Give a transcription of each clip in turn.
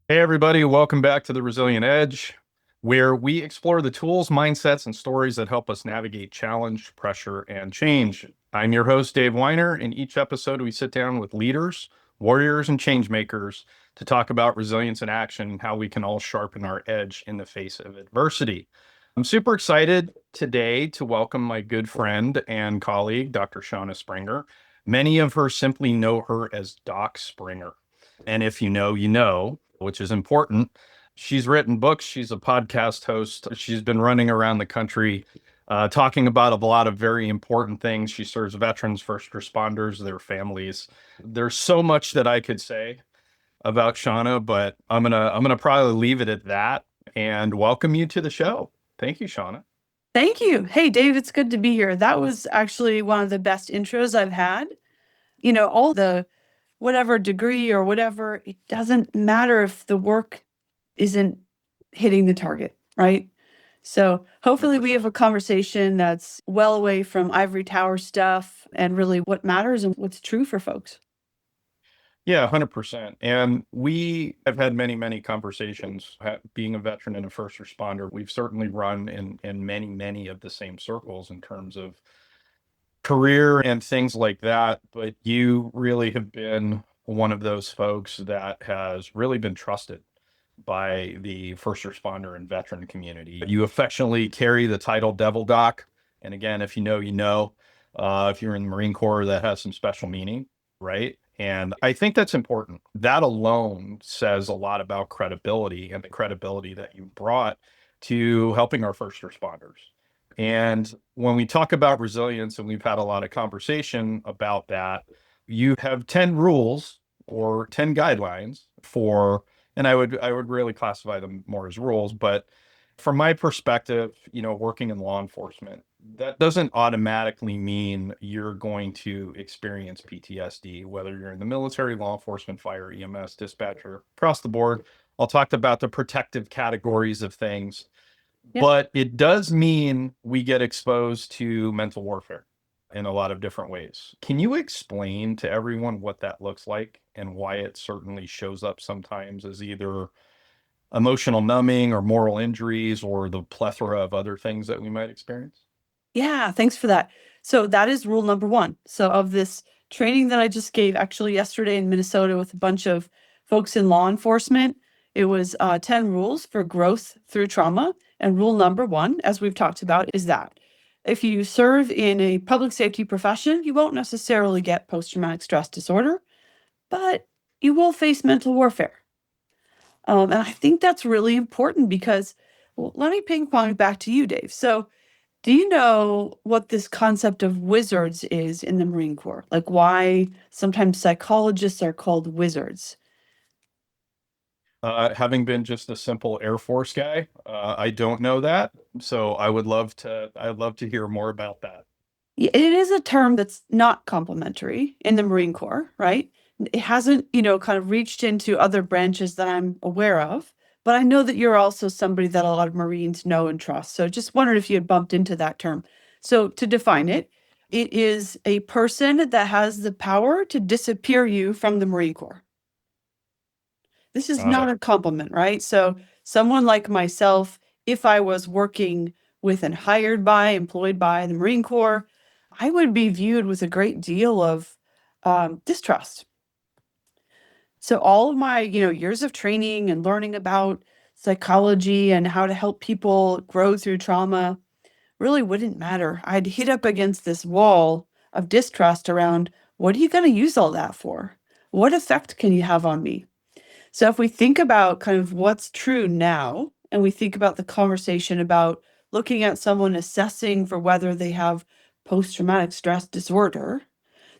Hey, everybody, welcome back to the Resilient Edge, where we explore the tools, mindsets, and stories that help us navigate challenge, pressure, and change. I'm your host, Dave Weiner. In each episode, we sit down with leaders, warriors, and change makers to talk about resilience in action and how we can all sharpen our edge in the face of adversity. I'm super excited today to welcome my good friend and colleague, Dr. Shauna Springer. Many of her simply know her as Doc Springer. And if you know, you know, which is important. She's written books. She's a podcast host. She's been running around the country talking about a lot of very important things. She serves veterans, first responders, their families. There's so much that I could say about Shauna, but I'm gonna probably leave it at that and welcome you to the show. Thank you, Shauna. Thank you. Hey, Dave, it's good to be here. That was actually one of the best intros I've had. All the whatever degree or whatever, it doesn't matter if the work isn't hitting the target, right? So hopefully we have a conversation that's well away from ivory tower stuff and really what matters and what's true for folks. Yeah, 100%. And we have had many, many conversations. Being a veteran and a first responder, we've certainly run in many, many of the same circles in terms of career and things like that. But you really have been one of those folks that has really been trusted by the first responder and veteran community. You affectionately carry the title Devil Doc. And again, if you know, you know. If you're in the Marine Corps, that has some special meaning, right? And I think that's important. That alone says a lot about credibility and the credibility that you brought to helping our first responders. And when we talk about resilience, and we've had a lot of conversation about that, you have 10 rules or 10 guidelines for, and I would really classify them more as rules, but from my perspective, working in law enforcement, that doesn't automatically mean you're going to experience PTSD, whether you're in the military, law enforcement, fire, EMS, dispatcher, across the board. I'll talk about the protective categories of things, Yeah. but it does mean we get exposed to mental warfare in a lot of different ways. Can you explain to everyone what that looks like and why it certainly shows up sometimes as either emotional numbing or moral injuries or the plethora of other things that we might experience? Yeah, thanks for that. So that is rule number one. So of this training that I just gave actually yesterday in Minnesota with a bunch of folks in law enforcement, it was 10 rules for growth through trauma. And rule number one, as we've talked about, is that if you serve in a public safety profession, you won't necessarily get post-traumatic stress disorder, but you will face mental warfare. And I think that's really important because, well, let me ping pong it back to you, Dave. So do you know what this concept of wizards is in the Marine Corps? Like why sometimes psychologists are called wizards? Having been just a simple Air Force guy, I don't know that. So I'd love to hear more about that. It is a term that's not complimentary in the Marine Corps, right? It hasn't, kind of reached into other branches that I'm aware of. But I know that you're also somebody that a lot of Marines know and trust. So just wondered if you had bumped into that term. So to define it, it is a person that has the power to disappear you from the Marine Corps. This is Got not it. a compliment, right? So someone like myself, if I was working with and hired by, employed by the Marine Corps, I would be viewed with a great deal of distrust. So all of my, years of training and learning about psychology and how to help people grow through trauma really wouldn't matter. I'd hit up against this wall of distrust around what are you going to use all that for? What effect can you have on me? So if we think about kind of what's true now, and we think about the conversation about looking at someone assessing for whether they have post-traumatic stress disorder,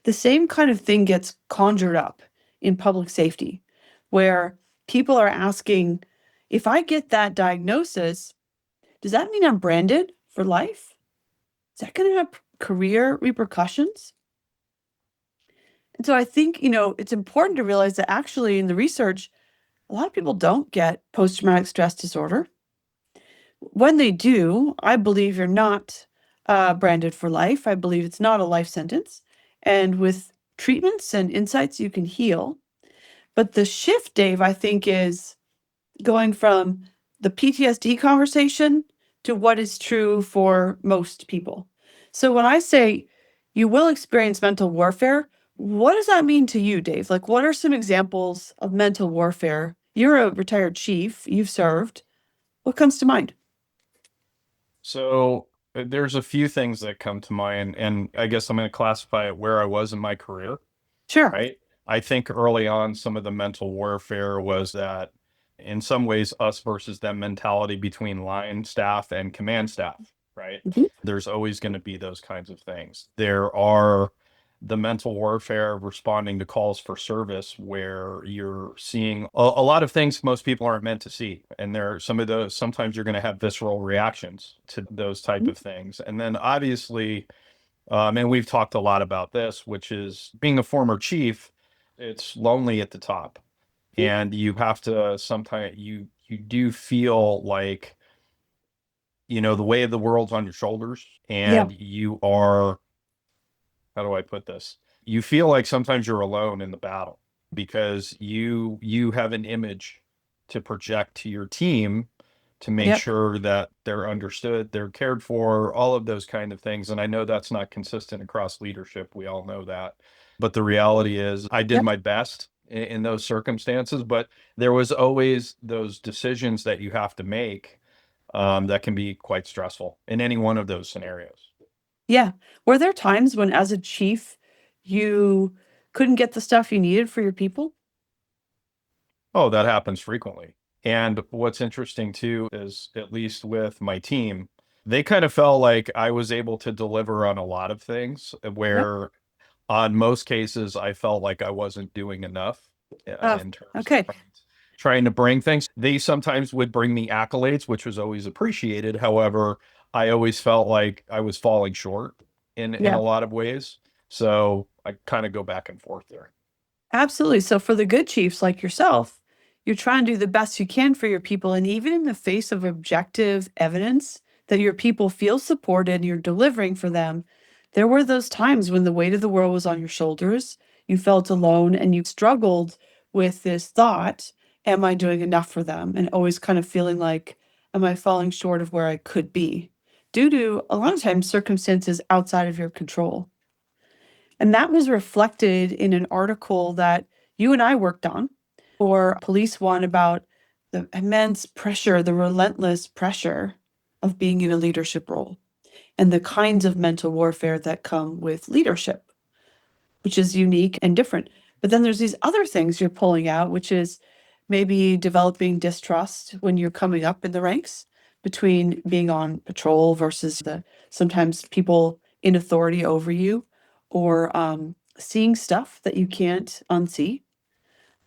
the same kind of thing gets conjured up in public safety, where people are asking, if I get that diagnosis, does that mean I'm branded for life? Is that going to have career repercussions? And so I think, it's important to realize that actually in the research, a lot of people don't get post-traumatic stress disorder. When they do, I believe you're not branded for life. I believe it's not a life sentence. And with treatments and insights, you can heal. But the shift, Dave, I think is going from the PTSD conversation to what is true for most people. So when I say you will experience mental warfare, what does that mean to you, Dave? Like, what are some examples of mental warfare? You're a retired chief, you've served. What comes to mind? So there's a few things that come to mind, and I guess I'm going to classify it where I was in my career, Sure. right? I think early on, some of the mental warfare was that in some ways, us versus them mentality between line staff and command staff, right? Mhm. There's always going to be those kinds of things. There are the mental warfare of responding to calls for service where you're seeing a lot of things most people aren't meant to see. And there are some of those, sometimes you're going to have visceral reactions to those type Mhm. of things. And then obviously, and we've talked a lot about this, which is being a former chief, it's lonely at the top. And you have to sometimes you do feel like, the weight of the world's on your shoulders Yeah. and you are, how do I put this? You feel like sometimes you're alone in the battle because you have an image to project to your team to make Yep. sure that they're understood, they're cared for, all of those kind of things. And I know that's not consistent across leadership. We all know that. But the reality is I did Yep. my best in those circumstances, but there was always those decisions that you have to make that can be quite stressful in any one of those scenarios. Yeah. Were there times when, as a chief, you couldn't get the stuff you needed for your people? Oh, that happens frequently. And what's interesting too is, at least with my team, they kind of felt like I was able to deliver on a lot of things Yep. where on most cases I felt like I wasn't doing enough Uh, in terms of okay. trying to bring things. They sometimes would bring me accolades, which was always appreciated. However, I always felt like I was falling short in Yeah. a lot of ways. So I kind of go back and forth there. Absolutely. So for the good chiefs like yourself, you're trying to do the best you can for your people. And even in the face of objective evidence that your people feel supported, you're delivering for them. There were those times when the weight of the world was on your shoulders. You felt alone and you struggled with this thought, am I doing enough for them? And always kind of feeling like, am I falling short of where I could be? Due to a lot of times circumstances outside of your control. And that was reflected in an article that you and I worked on for Police One about the immense pressure, the relentless pressure of being in a leadership role and the kinds of mental warfare that come with leadership, which is unique and different. But then there's these other things you're pulling out, which is maybe developing distrust when you're coming up in the ranks between being on patrol versus the sometimes people in authority over you, or seeing stuff that you can't unsee,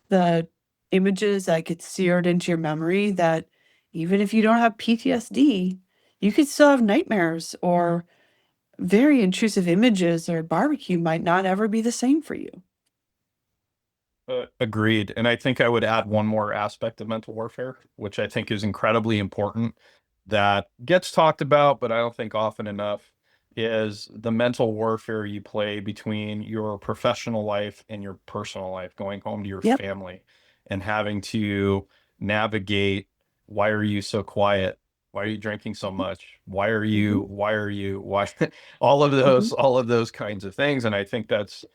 the images that get seared into your memory that even if you don't have PTSD, you could still have nightmares or very intrusive images, or barbecue might not ever be the same for you. Agreed. And I think I would add one more aspect of mental warfare, which I think is incredibly important that gets talked about, but I don't think often enough, is the mental warfare you play between your professional life and your personal life, going home to your Yep. family and having to navigate, why are you so quiet? Why are you drinking so much? Mhm. Why all of Mhm. those kinds of things. And I think that's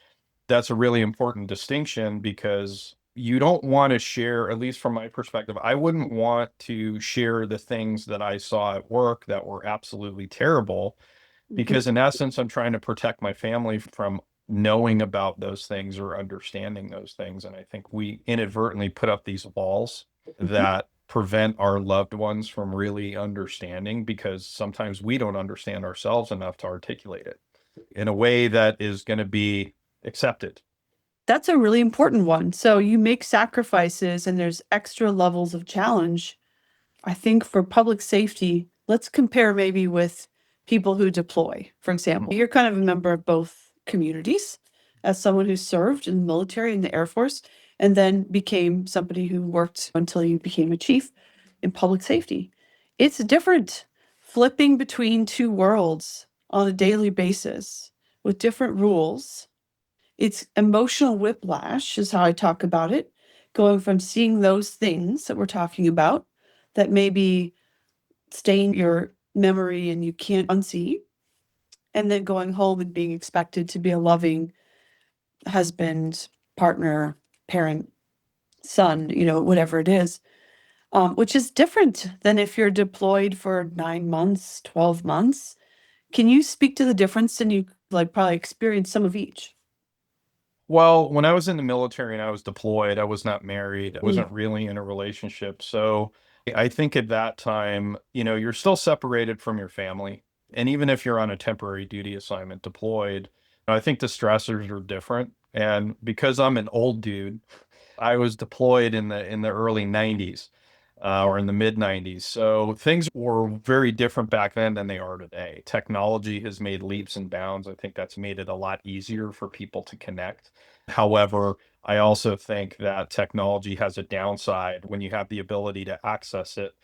a really important distinction because you don't want to share, at least from my perspective, I wouldn't want to share the things that I saw at work that were absolutely terrible Mhm. because in essence, I'm trying to protect my family from knowing about those things or understanding those things. And I think we inadvertently put up these walls Mhm. that prevent our loved ones from really understanding because sometimes we don't understand ourselves enough to articulate it in a way that is going to be accepted. That's a really important one. So you make sacrifices and there's extra levels of challenge. I think for public safety, let's compare maybe with people who deploy. For example, you're kind of a member of both communities as someone who served in the military and the Air Force, and then became somebody who worked until you became a chief in public safety. It's different flipping between two worlds on a daily basis with different rules. It's emotional whiplash, is how I talk about it, going from seeing those things that we're talking about that maybe stain your memory and you can't unsee, and then going home and being expected to be a loving husband, partner, parent, son, whatever it is, which is different than if you're deployed for 9 months, 12 months. Can you speak to the difference? And you probably experienced some of each. Well, when I was in the military and I was deployed, I was not married. I Mm. wasn't really in a relationship. So I think at that time, you're still separated from your family. And even if you're on a temporary duty assignment deployed, I think the stressors are different. And because I'm an old dude, I was deployed in the early 90s, or in the mid 90s. So things were very different back then than they are today. Technology has made leaps and bounds. I think that's made it a lot easier for people to connect. However, I also think that technology has a downside when you have the ability to access it.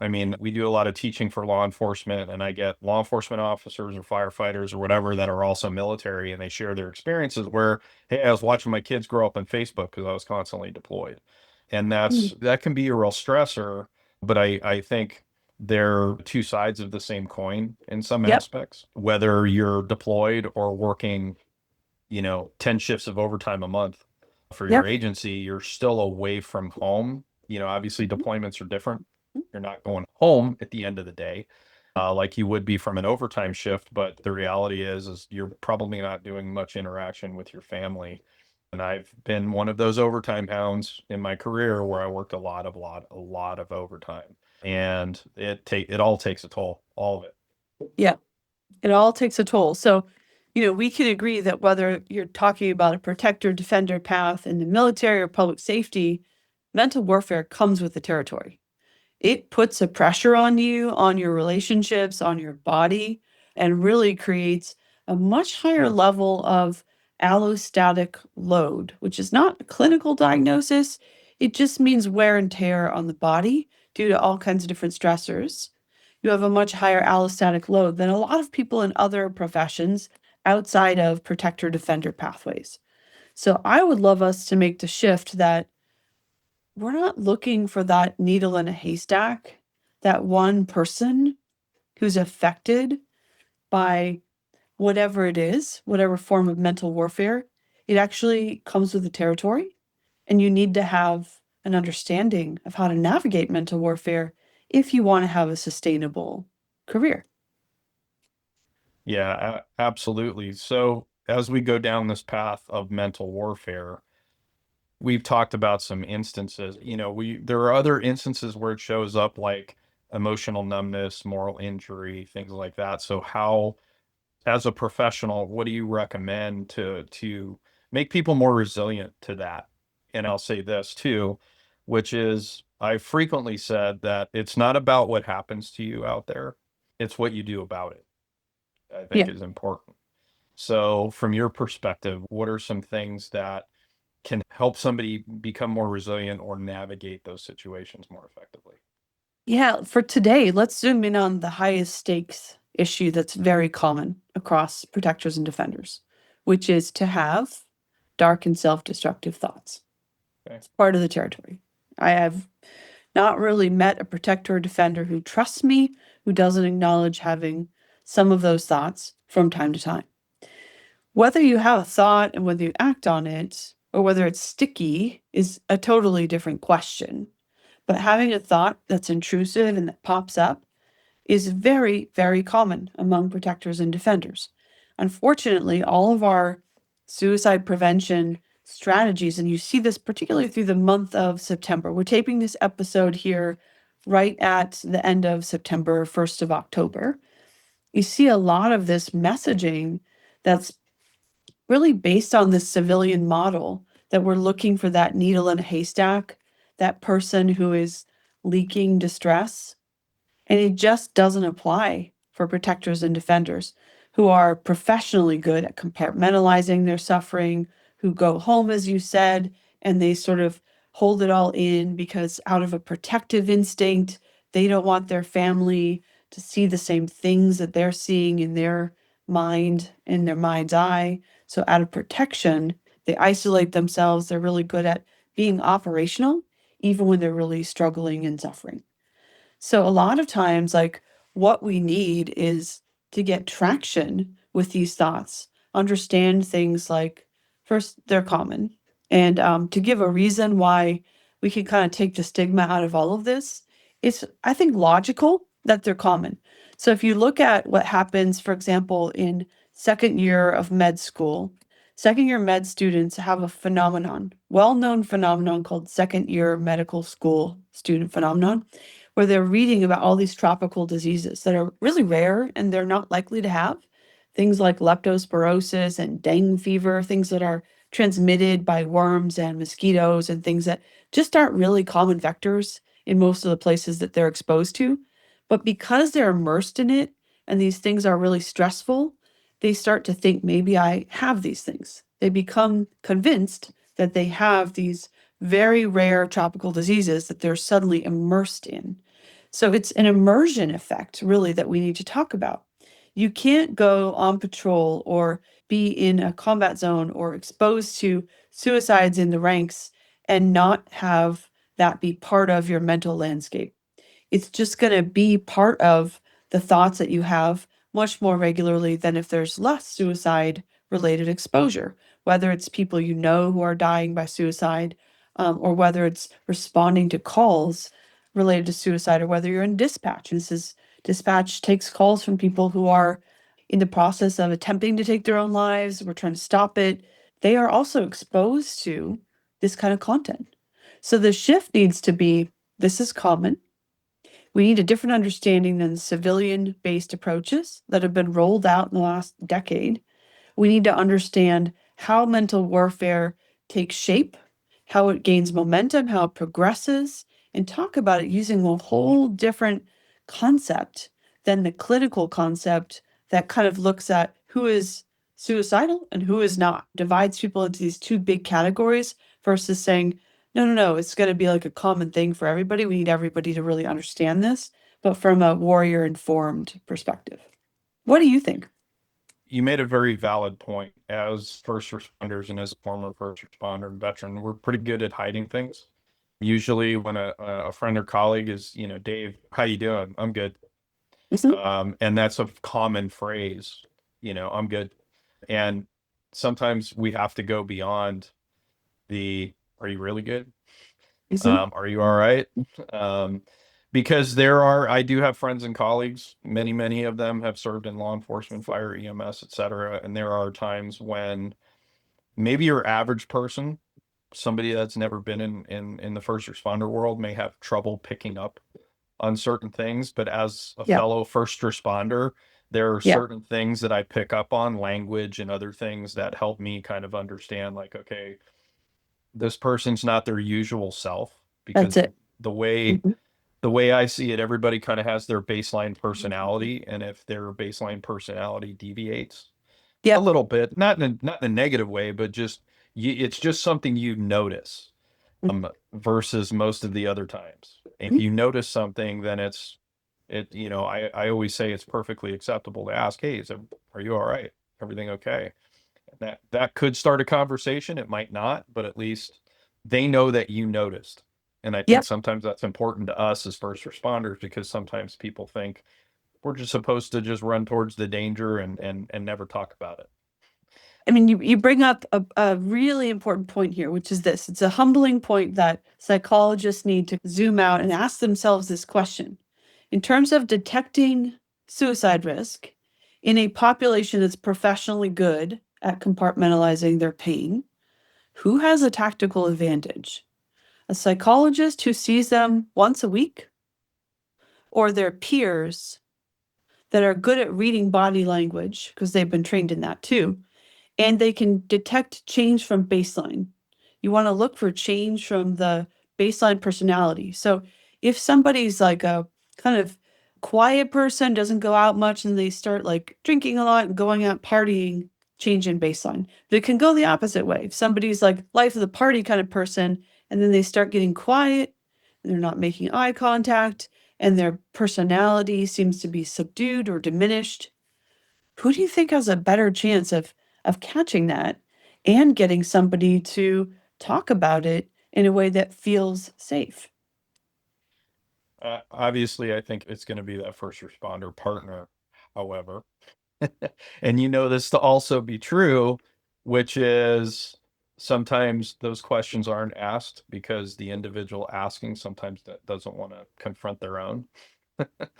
I mean, we do a lot of teaching for law enforcement, and I get law enforcement officers or firefighters or whatever that are also military, and they share their experiences where, hey, I was watching my kids grow up on Facebook because I was constantly deployed. And Mm. that can be a real stressor, but I think they're two sides of the same coin in some Yep. aspects. Whether you're deployed or working, 10 shifts of overtime a month for your Yep. agency, you're still away from home. Obviously Mhm. deployments are different. You're not going home at the end of the day, like you would be from an overtime shift. But the reality is you're probably not doing much interaction with your family. And I've been one of those overtime hounds in my career where I worked a lot of overtime, and it all takes a toll, all of it. Yeah. It all takes a toll. So, we can agree that whether you're talking about a protector defender path in the military or public safety, mental warfare comes with the territory. It puts a pressure on you, on your relationships, on your body, and really creates a much higher level of allostatic load, which is not a clinical diagnosis. It just means wear and tear on the body due to all kinds of different stressors. You have a much higher allostatic load than a lot of people in other professions outside of protector defender pathways. So I would love us to make the shift that we're not looking for that needle in a haystack, that one person who's affected by whatever it is, whatever form of mental warfare. It actually comes with the territory, and you need to have an understanding of how to navigate mental warfare if you want to have a sustainable career. Yeah, absolutely. So as we go down this path of mental warfare, we've talked about some instances. There are other instances where it shows up, like emotional numbness, moral injury, things like that. So how, as a professional, what do you recommend to make people more resilient to that? And I'll say this too, which is I frequently said that it's not about what happens to you out there, it's what you do about it, I think Yeah. is important. So from your perspective, what are some things that can help somebody become more resilient or navigate those situations more effectively? Yeah. For today, let's zoom in on the highest stakes issue that's very common across protectors and defenders, which is to have dark and self destructive thoughts. Okay. It's part of the territory. I have not really met a protector or defender who trusts me, who doesn't acknowledge having some of those thoughts from time to time. Whether you have a thought and whether you act on it, or whether it's sticky, is a totally different question. But having a thought that's intrusive and that pops up is very, very common among protectors and defenders. Unfortunately, all of our suicide prevention strategies, and you see this particularly through the month of September. We're taping this episode here right at the end of September, 1st of October. You see a lot of this messaging that's really based on this civilian model that we're looking for that needle in a haystack, that person who is leaking distress, and it just doesn't apply for protectors and defenders who are professionally good at compartmentalizing their suffering, who go home, as you said, and they sort of hold it all in because out of a protective instinct, they don't want their family to see the same things that they're seeing in their mind, in their mind's eye. So out of protection, they isolate themselves. They're really good at being operational, even when they're really struggling and suffering. So a lot of times, like what we need is to get traction with these thoughts, understand things like first, they're common. And to give a reason why we can kind of take the stigma out of all of this, it's, I think, logical that they're common. So if you look at what happens, for example, in second year of med school, second year med students have a phenomenon, well-known phenomenon called second year medical school student phenomenon, where they're reading about all these tropical diseases that are really rare and they're not likely to have. Things like leptospirosis and dengue fever, things that are transmitted by worms and mosquitoes and things that just aren't really common vectors in most of the places that they're exposed to. But because they're immersed in it and these things are really stressful, they start to think maybe I have these things. They become convinced that they have these very rare tropical diseases that they're suddenly immersed in. So it's an immersion effect, really, that we need to talk about. You can't go on patrol or be in a combat zone or exposed to suicides in the ranks and not have that be part of your mental landscape. It's just going to be part of the thoughts that you have much more regularly than if there's less suicide related exposure, whether it's people you know who are dying by suicide, or whether it's responding to calls related to suicide, or whether you're in dispatch. Dispatch takes calls from people who are in the process of attempting to take their own lives. We're trying to stop it. They are also exposed to this kind of content. So the shift needs to be, this is common. We need a different understanding than civilian-based approaches that have been rolled out in the last decade. We need to understand how mental warfare takes shape, how it gains momentum, how it progresses, and talk about it using a whole different concept than the clinical concept that kind of looks at who is suicidal and who is not, divides people into these two big categories versus saying, no, it's going to be like a common thing for everybody. We need everybody to really understand this, but from a warrior informed perspective. What do you think? You made a very valid point. As first responders and as a former first responder and veteran, we're pretty good at hiding things. Usually when a friend or colleague is, Dave, how you doing? I'm good. And that's a common phrase, I'm good. And sometimes we have to go beyond are you really good? Are you all right? Because I do have friends and colleagues, many of them have served in law enforcement, fire, EMS, etc. And there are times when maybe your average person, somebody that's never been in the first responder world, may have trouble picking up on certain things. But as a fellow first responder, there are certain things that I pick up on, language and other things that help me kind of understand, like, okay, this person's not their usual self, because That's it. the way I see it, everybody kind of has their baseline personality, and if their baseline personality deviates a little bit, not in a negative way, but just it's just something you notice, versus most of the other times. If you notice something, then I always say it's perfectly acceptable to ask, hey, are you all right? Everything okay? That could start a conversation. It might not, but at least they know that you noticed. And I think sometimes that's important to us as first responders, because sometimes people think we're just supposed to just run towards the danger and never talk about it. I mean, you bring up a really important point here, which is this. It's a humbling point that psychologists need to zoom out and ask themselves this question. In terms of detecting suicide risk in a population that's professionally good at compartmentalizing their pain, who has a tactical advantage? A psychologist who sees them once a week, or their peers that are good at reading body language because they've been trained in that too, and they can detect change from baseline. You want to look for change from the baseline personality. So if somebody's like a kind of quiet person, doesn't go out much, and they start like drinking a lot and going out partying, change in baseline. But it can go the opposite way. If somebody's like life of the party kind of person, and then they start getting quiet, and they're not making eye contact, and their personality seems to be subdued or diminished, who do you think has a better chance of catching that and getting somebody to talk about it in a way that feels safe. Obviously, I think it's going to be that first responder partner, however. And you know this to also be true, which is sometimes those questions aren't asked because the individual asking sometimes that doesn't want to confront their own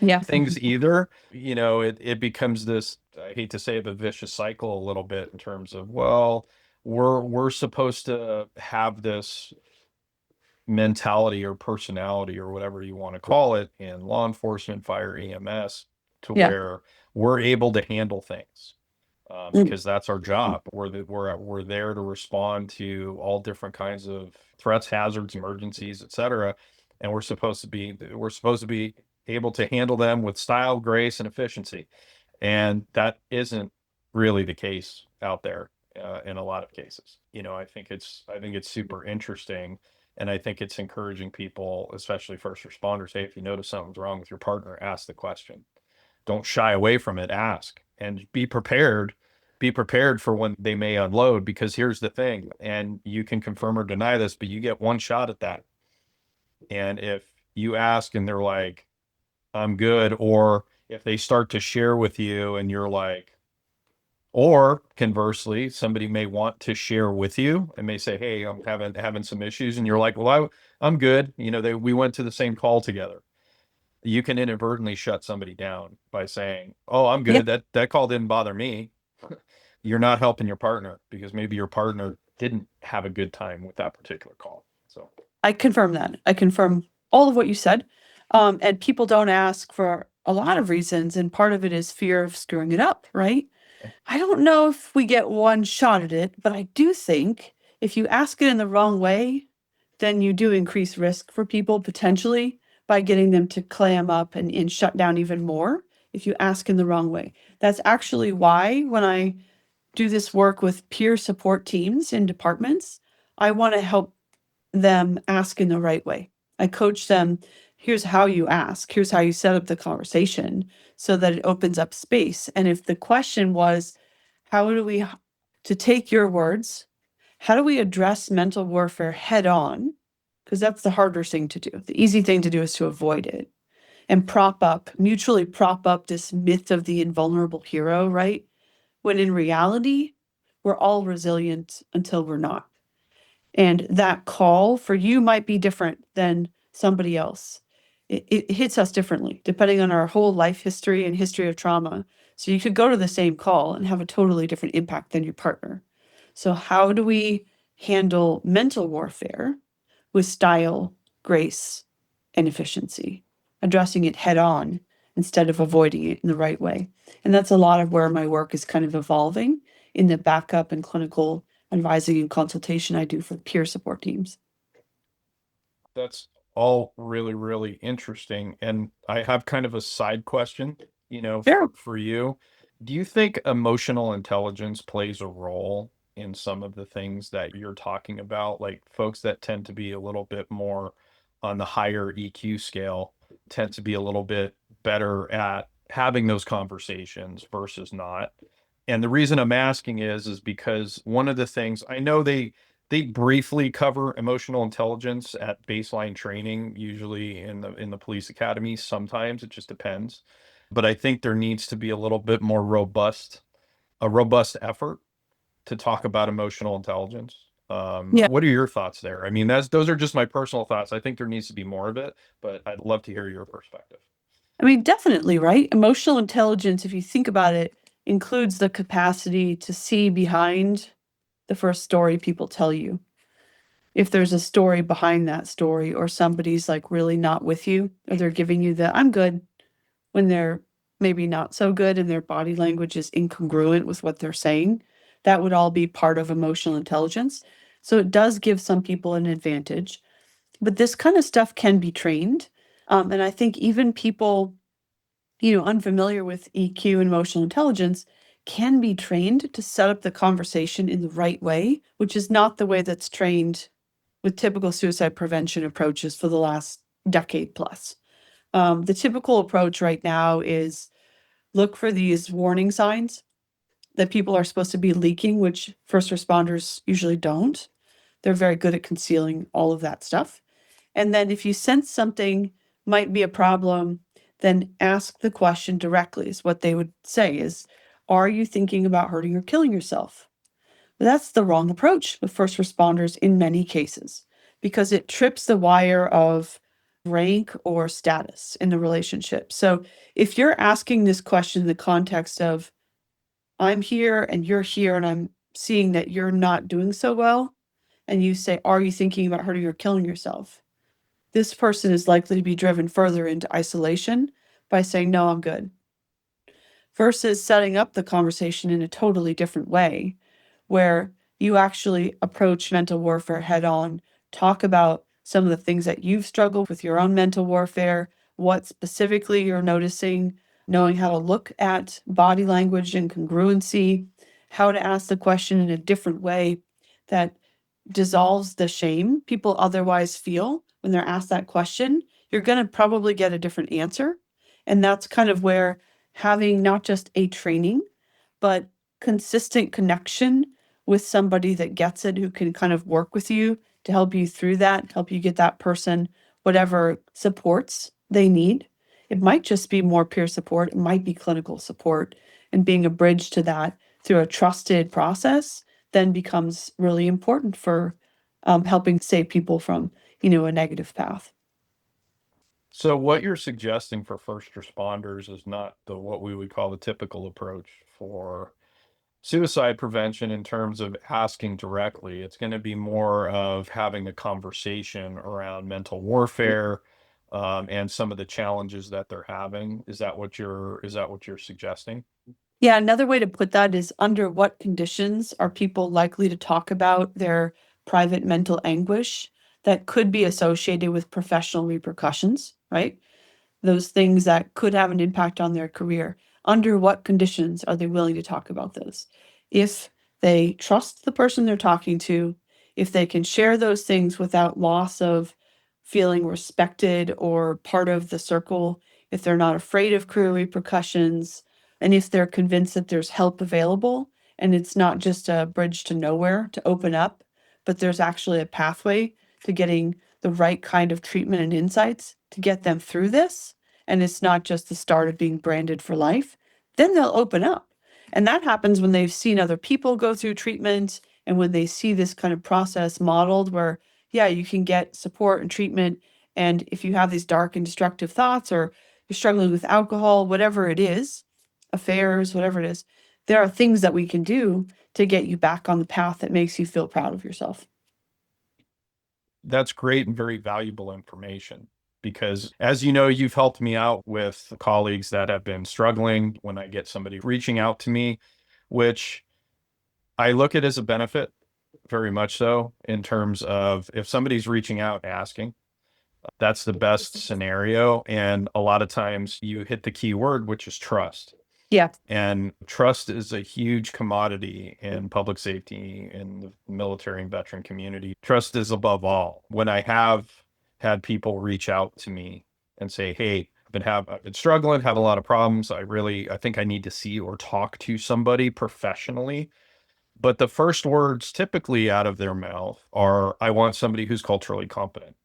Yeah. things either. You know, it becomes this, I hate to say it, but vicious cycle a little bit in terms of, well, we're supposed to have this mentality or personality or whatever you want to call it in law enforcement, fire, EMS, to Yeah. where we're able to handle things Mm. because that's our job. We're there to respond to all different kinds of threats, hazards, emergencies, etc. And we're supposed to be able to handle them with style, grace, and efficiency. And that isn't really the case out there in a lot of cases. You know, I think it's super interesting, and I think it's encouraging people, especially first responders. Hey, if you notice something's wrong with your partner, ask the question. Don't shy away from it. Ask and be prepared. Be prepared for when they may unload, because here's the thing, and you can confirm or deny this, but you get one shot at that. And if you ask and they're like, I'm good, or if they start to share with you and you're like, or conversely, somebody may want to share with you and may say, "Hey, I'm having some issues," and you're like, "Well, I'm good." You know, we went to the same call together. You can inadvertently shut somebody down by saying, "Oh, I'm Yeah. good. That call didn't bother me." You're not helping your partner because maybe your partner didn't have a good time with that particular call. So, I confirm that. I confirm all of what you said. And people don't ask for a lot of reasons, and part of it is fear of screwing it up, right? I don't know if we get one shot at it, but I do think if you ask it in the wrong way, then you do increase risk for people potentially by getting them to clam up and shut down even more if you ask in the wrong way. That's actually why when I do this work with peer support teams in departments, I want to help them ask in the right way. I coach them. Here's how you ask. Here's how you set up the conversation so that it opens up space. And if the question was, how do we, to take your words, how do we address mental warfare head on? Because that's the harder thing to do. The easy thing to do is to avoid it and mutually prop up this myth of the invulnerable hero, right? When in reality, we're all resilient until we're not. And that call for you might be different than somebody else. It hits us differently depending on our whole life history and history of trauma. So you could go to the same call and have a totally different impact than your partner. So, how do we handle mental warfare with style, grace, and efficiency? Addressing it head on instead of avoiding it in the right way. And that's a lot of where my work is kind of evolving in the backup and clinical advising and consultation I do for peer support teams. that's all really, really interesting. And I have kind of a side question, you know, Sure. for you. Do you think emotional intelligence plays a role in some of the things that you're talking about? Like folks that tend to be a little bit more on the higher EQ scale tend to be a little bit better at having those conversations versus not. And the reason I'm asking is because one of the things I know they briefly cover emotional intelligence at baseline training, usually in the police academy. Sometimes it just depends. But I think there needs to be a little bit more a robust effort to talk about emotional intelligence. Yeah. What are your thoughts there? I mean, those are just my personal thoughts. I think there needs to be more of it, but I'd love to hear your perspective. I mean, definitely, right? Emotional intelligence, if you think about it, includes the capacity to see behind the first story people tell you. If there's a story behind that story, or somebody's like really not with you, or they're giving you the I'm good when they're maybe not so good and their body language is incongruent with what they're saying, that would all be part of emotional intelligence. So it does give some people an advantage. But this kind of stuff can be trained. And I think even people, unfamiliar with EQ and emotional intelligence can be trained to set up the conversation in the right way, which is not the way that's trained with typical suicide prevention approaches for the last decade plus. The typical approach right now is look for these warning signs that people are supposed to be leaking, which first responders usually don't. they're very good at concealing all of that stuff. And then if you sense something might be a problem, then ask the question directly, is what they would say is, are you thinking about hurting or killing yourself? But that's the wrong approach with first responders in many cases, because it trips the wire of rank or status in the relationship. So if you're asking this question in the context of, I'm here and you're here and I'm seeing that you're not doing so well, and you say, are you thinking about hurting or killing yourself? This person is likely to be driven further into isolation by saying, no, I'm good, versus setting up the conversation in a totally different way, where you actually approach mental warfare head on, talk about some of the things that you've struggled with your own mental warfare, what specifically you're noticing, knowing how to look at body language and congruency, how to ask the question in a different way that dissolves the shame people otherwise feel when they're asked that question. You're going to probably get a different answer. And that's kind of where having not just a training, but consistent connection with somebody that gets it, who can kind of work with you to help you through that, help you get that person whatever supports they need. It might just be more peer support, it might be clinical support, and being a bridge to that through a trusted process then becomes really important for helping save people from, a negative path. So what you're suggesting for first responders is not what we would call the typical approach for suicide prevention in terms of asking directly. It's going to be more of having a conversation around mental warfare, and some of the challenges that they're having. Is that what you're suggesting? Yeah, another way to put that is, under what conditions are people likely to talk about their private mental anguish that could be associated with professional repercussions, right? Those things that could have an impact on their career. Under what conditions are they willing to talk about those? If they trust the person they're talking to, if they can share those things without loss of feeling respected or part of the circle, if they're not afraid of career repercussions, and if they're convinced that there's help available and it's not just a bridge to nowhere to open up, but there's actually a pathway to getting the right kind of treatment and insights to get them through this, and it's not just the start of being branded for life, then they'll open up. And that happens when they've seen other people go through treatment and when they see this kind of process modeled where, yeah, you can get support and treatment. And if you have these dark and destructive thoughts, or you're struggling with alcohol, whatever it is, affairs, whatever it is, there are things that we can do to get you back on the path that makes you feel proud of yourself. That's great and very valuable information, because, as you know, you've helped me out with colleagues that have been struggling when I get somebody reaching out to me, which I look at as a benefit, very much so, in terms of if somebody's reaching out asking, that's the best scenario. And a lot of times you hit the key word, which is trust. Yeah. And trust is a huge commodity in public safety, in the military and veteran community. Trust is above all. When I have had people reach out to me and say, hey, I've been struggling, have a lot of problems. I think I need to see or talk to somebody professionally. But the first words typically out of their mouth are, I want somebody who's culturally competent.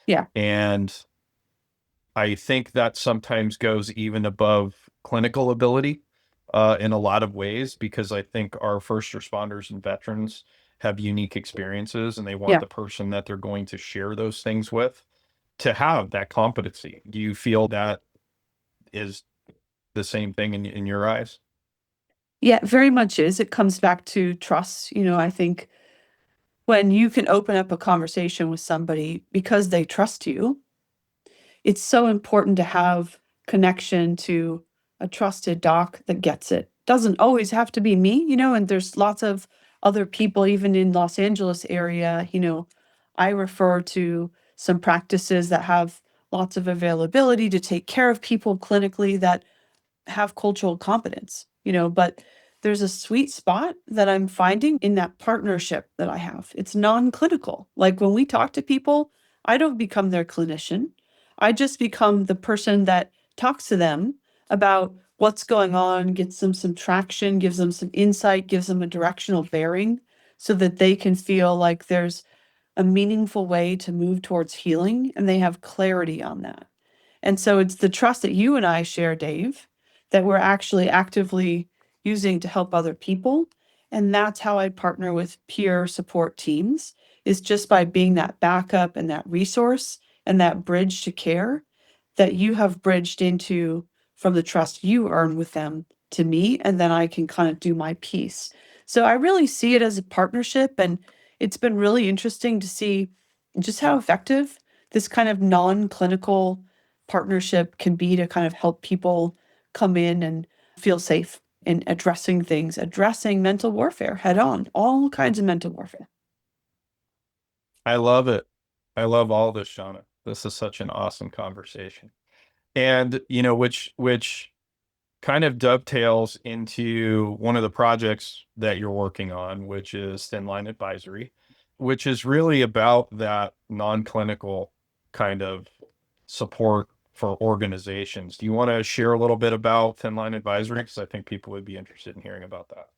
Yeah. And I think that sometimes goes even above clinical ability, in a lot of ways, because I think our first responders and veterans have unique experiences, and they want Yeah. the person that they're going to share those things with to have that competency. Do you feel that is the same thing in your eyes? Yeah, it very much is. It comes back to trust. I think when you can open up a conversation with somebody because they trust you, it's so important to have connection to a trusted doc that gets it. Doesn't always have to be me, and there's lots of other people, even in Los Angeles area. I refer to some practices that have lots of availability to take care of people clinically that have cultural competence, but there's a sweet spot that I'm finding in that partnership that I have. It's non-clinical. Like when we talk to people, I don't become their clinician. I just become the person that talks to them about what's going on, gets them some traction, gives them some insight, gives them a directional bearing so that they can feel like there's a meaningful way to move towards healing and they have clarity on that. And so it's the trust that you and I share, Dave, that we're actually actively using to help other people. And that's how I partner with peer support teams, is just by being that backup and that resource and that bridge to care that you have bridged into from the trust you earn with them to me. And then I can kind of do my piece. So I really see it as a partnership. And it's been really interesting to see just how effective this kind of non-clinical partnership can be to kind of help people come in and feel safe in addressing things, addressing mental warfare head on, all kinds of mental warfare. I love it. I love all this, Shauna. This is such an awesome conversation. And, which kind of dovetails into one of the projects that you're working on, which is Thin Line Advisory, which is really about that non-clinical kind of support for organizations. Do you want to share a little bit about Thin Line Advisory? Because I think people would be interested in hearing about that.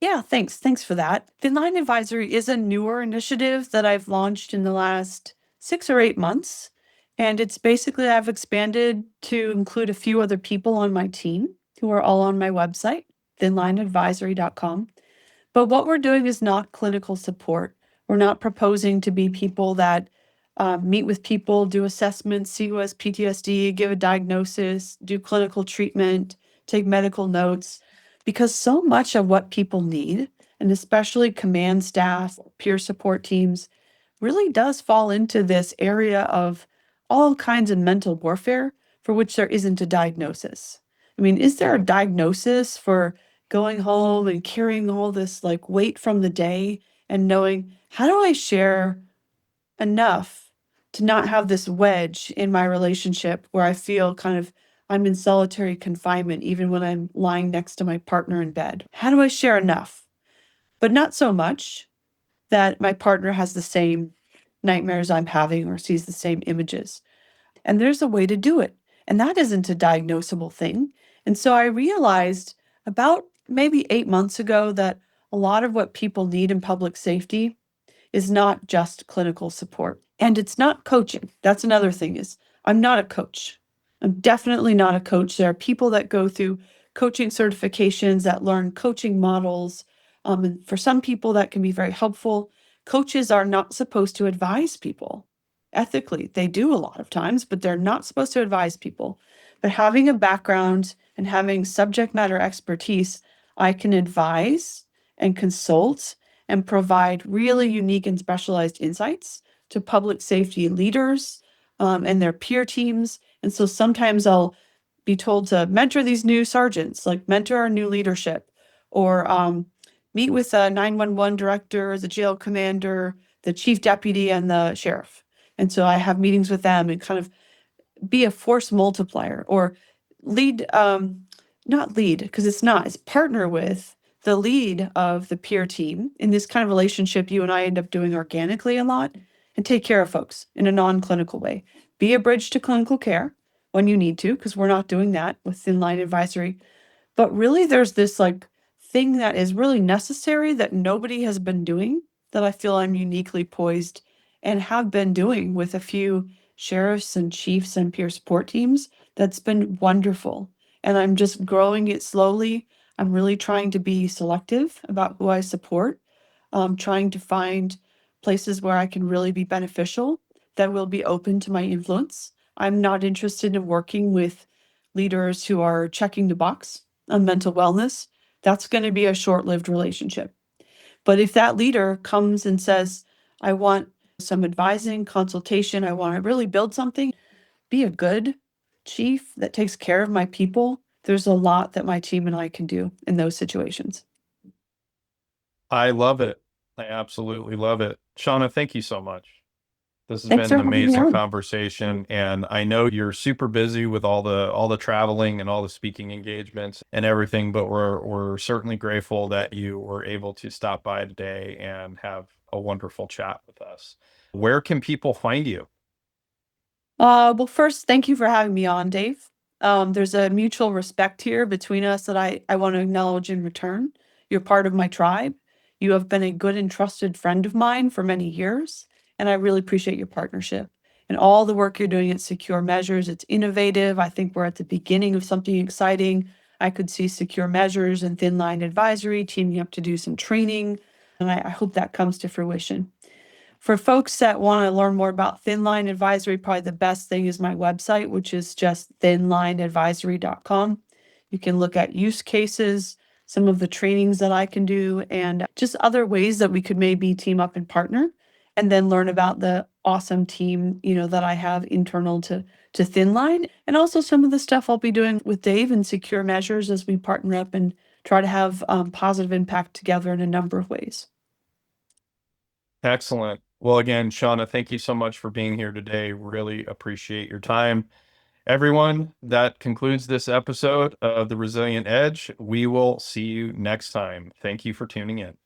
Yeah, thanks. Thanks for that. Thin Line Advisory is a newer initiative that I've launched in the last 6 or 8 months. And it's basically, I've expanded to include a few other people on my team who are all on my website, thinlineadvisory.com. But what we're doing is not clinical support. We're not proposing to be people that meet with people, do assessments, see who has PTSD, give a diagnosis, do clinical treatment, take medical notes, because so much of what people need, and especially command staff, peer support teams, really does fall into this area of all kinds of mental warfare for which there isn't a diagnosis. I mean, is there a diagnosis for going home and carrying all this like weight from the day and knowing, how do I share enough to not have this wedge in my relationship where I feel kind of I'm in solitary confinement even when I'm lying next to my partner in bed? How do I share enough, but not so much that my partner has the same nightmares I'm having or sees the same images? And there's a way to do it. And that isn't a diagnosable thing. And so I realized about maybe 8 months ago that a lot of what people need in public safety is not just clinical support. And it's not coaching. That's another thing, is I'm not a coach. I'm definitely not a coach. There are people that go through coaching certifications that learn coaching models. And for some people that can be very helpful. Coaches are not supposed to advise people. Ethically, they do a lot of times, but they're not supposed to advise people. But having a background and having subject matter expertise, I can advise and consult and provide really unique and specialized insights to public safety leaders and their peer teams. And so sometimes I'll be told to mentor these new sergeants, like mentor our new leadership, or meet with a 911 director, the jail commander, the chief deputy, and the sheriff. And so I have meetings with them and kind of be a force multiplier, or lead, not lead, because it's partner with the lead of the peer team in this kind of relationship you and I end up doing organically a lot, and take care of folks in a non-clinical way. Be a bridge to clinical care when you need to, because we're not doing that with Thin Line Advisory. But really, there's this like thing that is really necessary that nobody has been doing, that I feel I'm uniquely poised and have been doing with a few sheriffs and chiefs and peer support teams. That's been wonderful. And I'm just growing it slowly. I'm really trying to be selective about who I support, trying to find places where I can really be beneficial, that will be open to my influence. I'm not interested in working with leaders who are checking the box on mental wellness. That's going to be a short-lived relationship. But if that leader comes and says, I want some advising, consultation, I want to really build something, be a good chief that takes care of my people, there's a lot that my team and I can do in those situations. I love it. I absolutely love it. Shauna, thank you so much. This has Thanks been for an having me amazing on. conversation, and I know you're super busy with all the traveling and all the speaking engagements and everything, but we're certainly grateful that you were able to stop by today and have a wonderful chat with us. Where can people find you? Well, first, thank you for having me on, Dave. There's a mutual respect here between us that I want to acknowledge in return. You're part of my tribe. You have been a good and trusted friend of mine for many years, and I really appreciate your partnership and all the work you're doing at Secure Measures. It's innovative. I think we're at the beginning of something exciting. I could see Secure Measures and Thin Line Advisory teaming up to do some training, and I hope that comes to fruition. For folks that want to learn more about Thin Line Advisory, probably the best thing is my website, which is just thinlineadvisory.com. You can look at use cases, some of the trainings that I can do, and just other ways that we could maybe team up and partner, and then learn about the awesome team, that I have internal to Thin Line, and also some of the stuff I'll be doing with Dave and Secure Measures as we partner up and try to have positive impact together in a number of ways. Excellent. Well, again, Shauna, thank you so much for being here today. Really appreciate your time. Everyone, that concludes this episode of The Resilient Edge. We will see you next time. Thank you for tuning in.